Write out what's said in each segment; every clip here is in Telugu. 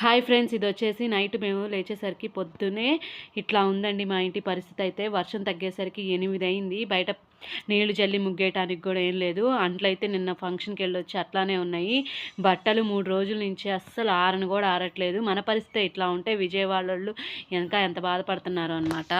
హాయ్ ఫ్రెండ్స్, ఇదొచ్చేసి నైట్ మేము లేచేసరికి పొద్దున్నే ఇట్లా ఉందండి మా ఇంటి పరిస్థితి అయితే. వర్షం తగ్గేసరికి 8 అయింది. బయట నీళ్లు జల్లి ముగ్గేయటానికి కూడా ఏం లేదు. అంట్లయితే నిన్న ఫంక్షన్‌కి వెళ్ళొచ్చి అట్లానే ఉన్నాయి. బట్టలు 3 రోజుల నుంచి అస్సలు ఆరను కూడా ఆరట్లేదు. మన పరిస్థితే ఇట్లా ఉంటే విజయవాడోళ్ళు ఇంకా ఎంత బాధపడుతున్నారో అనమాట.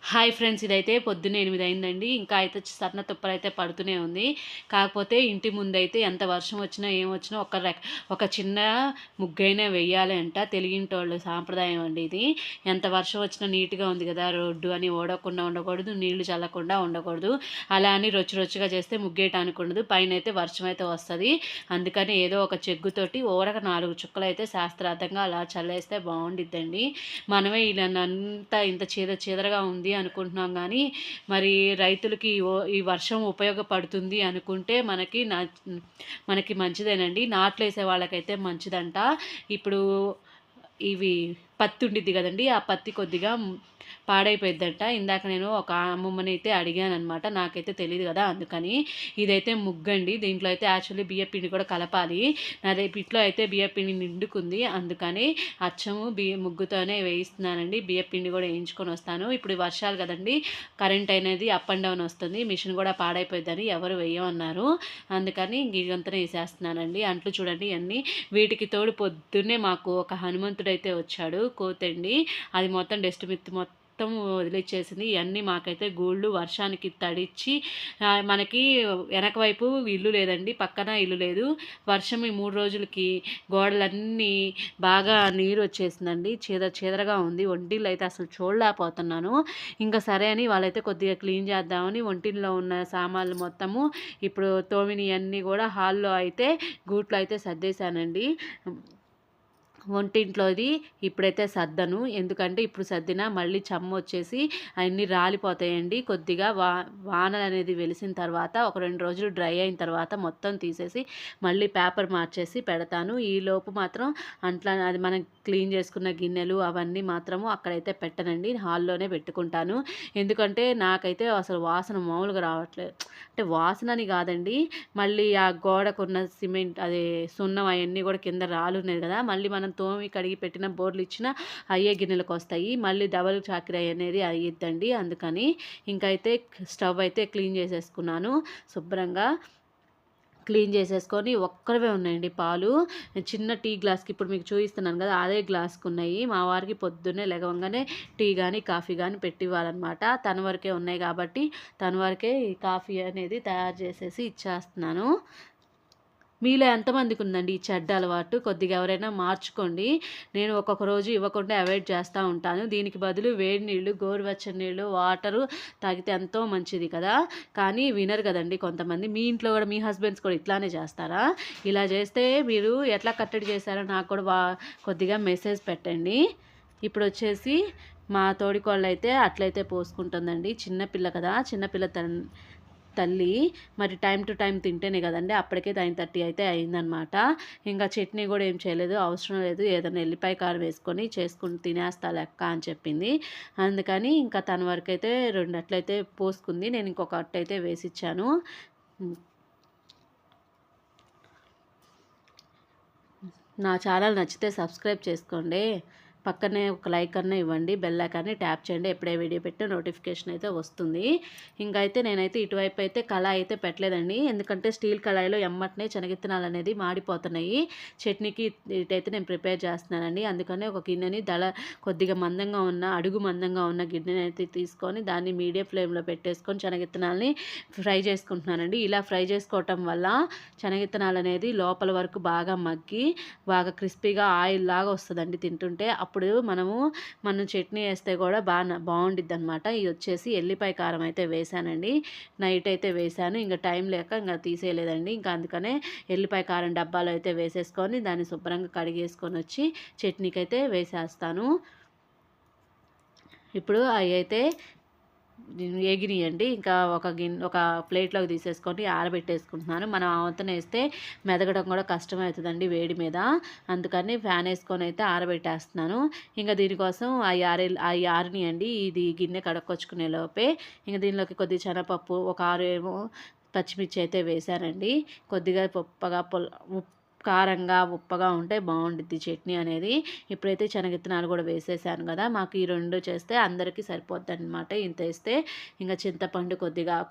హాయ్ ఫ్రెండ్స్, ఇదైతే పొద్దున్నే 8 అయిందండి. ఇంకా అయితే సన్న తుప్పరైతే పడుతూనే ఉంది. కాకపోతే ఇంటి ముందైతే ఎంత వర్షం వచ్చినా ఏమొచ్చినా ఒక చిన్న ముగ్గైనా వెయ్యాలి అంట. తెలుగింటోళ్ళు సాంప్రదాయం అండి ఇది. ఎంత వర్షం వచ్చినా నీట్‌గా ఉంది కదా రోడ్డు అని ఓడకుండా ఉండకూడదు, నీళ్లు చల్లకుండా ఉండకూడదు. అలా అని రొచ్చుగా చేస్తే ముగ్గేయటానికి ఉండదు. పైనైతే వర్షం అయితే వస్తది. అందుకని ఏదో ఒక చెగ్గుతోటి ఊరక 4 చుక్కలైతే శాస్త్రార్థంగా అలా చల్లేస్తే బావుండిద్దండి. మనమే ఇలానంతా ఇంత చీదరగా ఉంది అనుకుంటున్నాం కానీ మరి రైతులకి ఈ వర్షం ఉపయోగపడుతుంది అనుకుంటే మనకి మంచిదేనండి. నాట్లేసే వాళ్ళకైతే మంచిదంట. ఇప్పుడు ఇవి పత్తి ఉండిద్ది కదండి, ఆ పత్తి కొద్దిగా పాడైపోయిద్దంట. ఇందాక నేను ఒక అమ్మమ్మని అయితే అడిగాననమాట. నాకైతే తెలియదు కదా, అందుకని. ఇదైతే ముగ్గండి. దీంట్లో అయితే యాక్చువల్లీ బియ్యపిండి కూడా కలపాలి. నాది పిట్లో అయితే బియ్యపిండి నిండుకుంది. అందుకని అచ్చము ముగ్గుతోనే వేయిస్తున్నానండి. బియ్యపిండి కూడా వేయించుకొని వస్తాను. ఇప్పుడు వర్షాలు కదండి, కరెంట్ అనేది అప్ అండ్ డౌన్ వస్తుంది. మిషన్ కూడా పాడైపోయిద్దని ఎవరు వేయమన్నారు. అందుకని ఇదంతా వేసేస్తున్నానండి. అంట్లు చూడండి అన్నీ. వీటికి తోడు పొద్దున్నే మాకు ఒక హనుమంతుడైతే వచ్చాడు, కోతండి. అది మొత్తం డస్ట్ మొత్తం వదిలిచ్చేసింది. ఇవన్నీ మాకైతే గూళ్ళు వర్షానికి తడిచి మనకి వెనక వైపు ఇల్లు లేదండి, పక్కన ఇల్లు లేదు. వర్షం ఈ 3 రోజులకి గోడలన్నీ బాగా నీరు వచ్చేసిందండి. చీదరగా ఉంది. వంటిల్లు అయితే అసలు చూడలేకపోతున్నాను. ఇంకా సరే అని వాళ్ళైతే కొద్దిగా క్లీన్ చేద్దామని వంటిల్లో ఉన్న సామాన్లు మొత్తము ఇప్పుడు తోమినయన్నీ కూడా హాల్లో అయితే గూట్లో అయితే సర్దేశానండి. వంటింట్లోది ఇప్పుడైతే సర్దను, ఎందుకంటే ఇప్పుడు సర్దినా మళ్ళీ చెమ్మ వచ్చేసి అన్నీ రాలిపోతాయండి. కొద్దిగా వానలు అనేది వెలిసిన తర్వాత ఒక 2 రోజులు డ్రై అయిన తర్వాత మొత్తం తీసేసి మళ్ళీ పేపర్ మార్చేసి పెడతాను. ఈలోపు మాత్రం అది మనం క్లీన్ చేసుకున్న గిన్నెలు అవన్నీ మాత్రము అక్కడైతే పెట్టనండి, హాల్లోనే పెట్టుకుంటాను. ఎందుకంటే నాకైతే అసలు వాసన మామూలుగా రావట్లేదు. అంటే వాసన అని కాదండి, మళ్ళీ ఆ గోడకున్న సిమెంట్ అదే సున్నం అవన్నీ కూడా కింద రాలున్నాయి కదా, మళ్ళీ మనం తోమి కడిగి పెట్టిన బోర్లు ఇచ్చినా అయ్యే గిన్నెలకు వస్తాయి. మళ్ళీ డబల్ చాకిరీ అనేది అయ్యిద్దండి. అందుకని ఇంకైతే స్టవ్ అయితే క్లీన్ చేసేసుకున్నాను. శుభ్రంగా క్లీన్ చేసేసుకొని ఒక్కరివే ఉన్నాయండి పాలు. చిన్న టీ గ్లాస్కి ఇప్పుడు మీకు చూపిస్తున్నాను కదా, అదే గ్లాస్కి ఉన్నాయి. మా వారికి పొద్దున్నే లెగవంగానే టీ కానీ కాఫీ కానీ పెట్టివ్వాలన్నమాట. తన వరకే ఉన్నాయి కాబట్టి తన వరకే ఈ కాఫీ అనేది తయారు చేసేసి ఇచ్చేస్తున్నాను. మీలో ఎంతమందికి ఉందండి ఈ చెడ్డ అలవాటు? కొద్దిగా ఎవరైనా మార్చుకోండి. నేను ఒక్కొక్క రోజు ఇవ్వకుండా అవాయిడ్ చేస్తూ ఉంటాను. దీనికి బదులు వేడి నీళ్ళు, గోరువెచ్చని నీళ్ళు, వాటరు తాగితే ఎంతో మంచిది కదా. కానీ వినరు కదండి కొంతమంది. మీ ఇంట్లో కూడా మీ హస్బెండ్స్ కూడా ఇట్లానే చేస్తారా? ఇలా చేస్తే మీరు ఎట్లా కట్టడి చేశారో నాకు కూడా కొద్దిగా మెసేజ్ పెట్టండి. ఇప్పుడు వచ్చేసి మా తోడికోళ్ళు అయితే అట్లయితే పోసుకుంటుందండి. చిన్నపిల్ల కదా, చిన్నపిల్ల తల్లి మరి టైం టు టైం తింటేనే కదండి. అప్పటికే 9:30 అయితే అయిందనమాట. ఇంకా చట్నీ కూడా ఏం చేయలేదు, అవసరం లేదు, ఏదైనా ఎల్లిపాయ కారం వేసుకొని చేసుకుని తినేస్తా లెక్క అని చెప్పింది. అందుకని ఇంకా తన వరకు అయితే 2 అట్లయితే పోసుకుంది. నేను ఇంకొక అట్టయితే వేసిచ్చాను. నా ఛానల్ నచ్చితే సబ్స్క్రైబ్ చేసుకోండి. పక్కనే ఒక లైక్ అన్న ఇవ్వండి, బెల్ ఐకాన్ని ట్యాప్ చేయండి. ఎప్పుడే వీడియో పెట్టిన నోటిఫికేషన్ అయితే వస్తుంది. ఇంకైతే నేనైతే ఇటువైపు అయితే కళాయి అయితే పెట్టలేదండి, ఎందుకంటే స్టీల్ కళాయిలో ఎమ్మటనే శనగిత్తనాలు అనేది మాడిపోతున్నాయి. చట్నీకి ఇటైతే నేను ప్రిపేర్ చేస్తున్నానండి. అందుకని ఒక గిన్నెని కొద్దిగా మందంగా ఉన్న అడుగు మందంగా ఉన్న గిన్నెని అయితే తీసుకొని దాన్ని మీడియం ఫ్లేమ్లో పెట్టేసుకొని శనగిత్తనాలని ఫ్రై చేసుకుంటున్నానండి. ఇలా ఫ్రై చేసుకోవటం వల్ల శనగిత్తనాలు అనేది లోపల వరకు బాగా మగ్గి బాగా క్రిస్పీగా ఆయిల్ లాగా వస్తుందండి తింటుంటే. అప్పుడు మనం చట్నీ వేస్తే కూడా బాగుండిద్ది అనమాట. ఇది వచ్చేసి ఎల్లిపాయ కారం అయితే వేసానండి. నైట్ అయితే వేసాను, ఇంకా టైం లేక ఇంకా తీసేయలేదండి. ఇంకా అందుకనే ఎల్లిపాయ కారం డబ్బాలో అయితే వేసేసుకొని దాన్ని శుభ్రంగా కడిగేసుకొని వచ్చి చట్నీకి అయితే వేసేస్తాను. ఇప్పుడు అవి అయితే ఎగిరియండి. ఇంకా ఒక ప్లేట్లోకి తీసేసుకొని ఆరబెట్టేసుకుంటున్నాను. మనం ఆవతన వేస్తే మెదగడం కూడా కష్టమవుతుందండి వేడి మీద, అందుకని ఫ్యాన్ వేసుకొని అయితే ఆరబెట్టేస్తున్నాను. ఇంకా దీనికోసం అవి ఆరినియండి. ఇది గిన్నె కడుక్కొచ్చుకునే లోపే ఇంకా దీనిలోకి కొద్దిగా శనగపప్పు, ఒక 6 పచ్చిమిర్చి అయితే వేశానండి. కొద్దిగా కారంగా ఉప్పగా ఉంటే బాగుండిద్ది చట్నీ అనేది. ఇప్పుడైతే శనగిత్తనాలు కూడా వేసేసాను కదా, మాకు ఈ 2 చేస్తే అందరికీ సరిపోద్ది అనమాట. ఇంత వేస్తే ఇంకా చింతపండు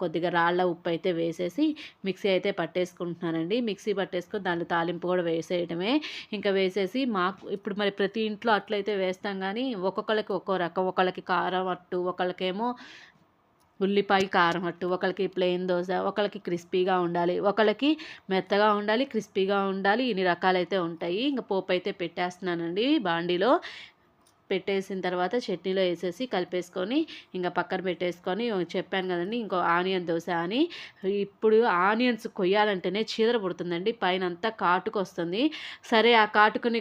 కొద్దిగా రాళ్ళ ఉప్పు అయితే వేసేసి మిక్సీ అయితే పట్టేసుకుంటున్నానండి. మిక్సీ పట్టేసుకొని దాంట్లో తాలింపు కూడా వేసేయడమే. ఇంకా వేసేసి మాకు ఇప్పుడు మరి ప్రతి ఇంట్లో అట్లయితే వేస్తాం, కానీ ఒక్కొక్కరికి ఒక్కో రకం. ఒకళ్ళకి కారం అట్టు, ఒకళ్ళకేమో ఉల్లిపాయ కారం అట్టు, ఒకళ్ళకి ప్లెయిన్ దోశ, ఒకళ్ళకి క్రిస్పీగా ఉండాలి, ఒకళ్ళకి మెత్తగా ఉండాలి, క్రిస్పీగా ఉండాలి. ఇన్ని రకాలైతే ఉంటాయి. ఇంకా పోపు అయితే పెట్టేస్తున్నానండి బాండీలో. పెట్టేసిన తర్వాత చట్నీలో వేసేసి కలిపేసుకొని ఇంకా పక్కన పెట్టేసుకొని చెప్పాను కదండి ఇంకో ఆనియన్ దోశ అని. ఇప్పుడు ఆనియన్స్ కొయ్యాలంటేనే చీదర పుడుతుందండి, పైన అంతా కాటుకు వస్తుంది. సరే ఆ కాటుకుని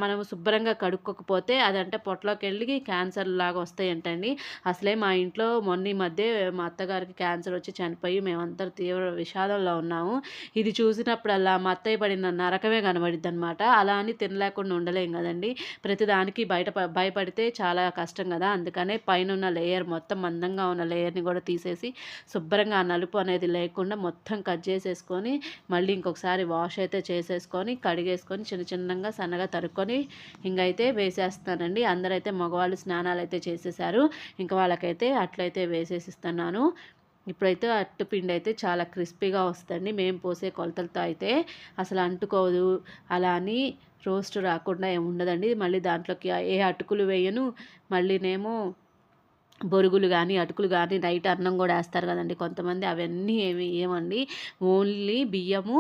మనం శుభ్రంగా కడుక్కోకపోతే అదంటే పొట్టలోకి వెళ్ళి క్యాన్సర్ లాగా వస్తాయంటండి. అసలే మా ఇంట్లో మొన్న మధ్య మా అత్తగారికి క్యాన్సర్ వచ్చి చనిపోయి మేమంతా తీవ్ర విషాదంలో ఉన్నాము. ఇది చూసినప్పుడల్లా మా అత్తయ్య పడిన నరకమే కనబడిద్ది అనమాట. అలా అని తినలేకుండా ఉండలేం కదండి. ప్రతిదానికి భయపడితే చాలా కష్టం కదా. అందుకనే పైన ఉన్న లేయర్ మొత్తం మందంగా ఉన్న లేయర్ని కూడా తీసేసి శుభ్రంగా ఆ నలుపు అనేది లేకుండా మొత్తం కట్ చేసేసుకొని మళ్ళీ ఇంకొకసారి వాష్ అయితే చేసేసుకొని కడిగేసుకొని చిన్నగా సన్నగా తరుక్కొని ఇంకైతే వేసేస్తానండి. అందరైతే మగవాళ్ళు స్నానాలు అయితే చేసేసారు, ఇంకా వాళ్ళకైతే అట్లయితే వేసేసిస్తున్నాను. ఇప్పుడైతే అట్టుపిండి అయితే చాలా క్రిస్పీగా వస్తుందండి. మేము పోసే కొలతలతో అయితే అసలు అంటుకోదు, అలా అని రోస్ట్ రాకుండా ఏమి ఉండదండి. మళ్ళీ దాంట్లోకి ఏ అటుకులు వేయను, మళ్ళీనేమో బొరుగులు కానీ అటుకులు కానీ నైట్ అన్నం కూడా వేస్తారు కదండి కొంతమంది, అవన్నీ ఏమి ఏమండి, ఓన్లీ బియ్యము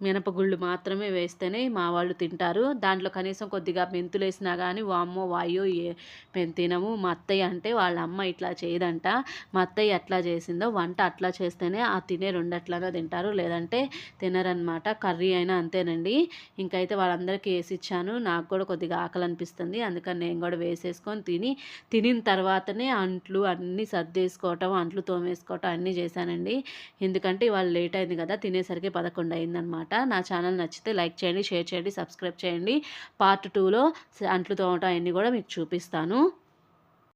మినపగుళ్ళు మాత్రమే వేస్తేనే మా వాళ్ళు తింటారు. దాంట్లో కనీసం కొద్దిగా మెంతులు వేసినా కానీ వామ్మో వాయో మేము తినము. మా అత్తయ్య అంటే వాళ్ళ అమ్మ ఇట్లా చేయదంట. మా అత్తయ్య ఎట్లా చేసిందో వంట అట్లా చేస్తేనే ఆ తినే రెండట్లనే తింటారు, లేదంటే తినరనమాట. కర్రీ అయినా అంతేనండి. ఇంకైతే వాళ్ళందరికీ వేసి ఇచ్చాను. నాకు కూడా కొద్దిగా ఆకలి అనిపిస్తుంది, అందుకని నేను కూడా వేసేసుకొని తినిన తర్వాతనే అంట్లు అన్నీ సర్దేసుకోవటం, అంట్లు తోమేసుకోవటం అన్నీ చేశానండి. ఎందుకంటే ఇవాళ లేట్ అయింది కదా, తినేసరికి 11 అయిందనమాట. నా ఛానల్ నచ్చితే లైక్ చేయండి, షేర్ చేయండి, సబ్స్క్రైబ్ చేయండి. పార్ట్ 2లో అంట్లు తోమటం అన్నీ కూడా మీకు చూపిస్తాను.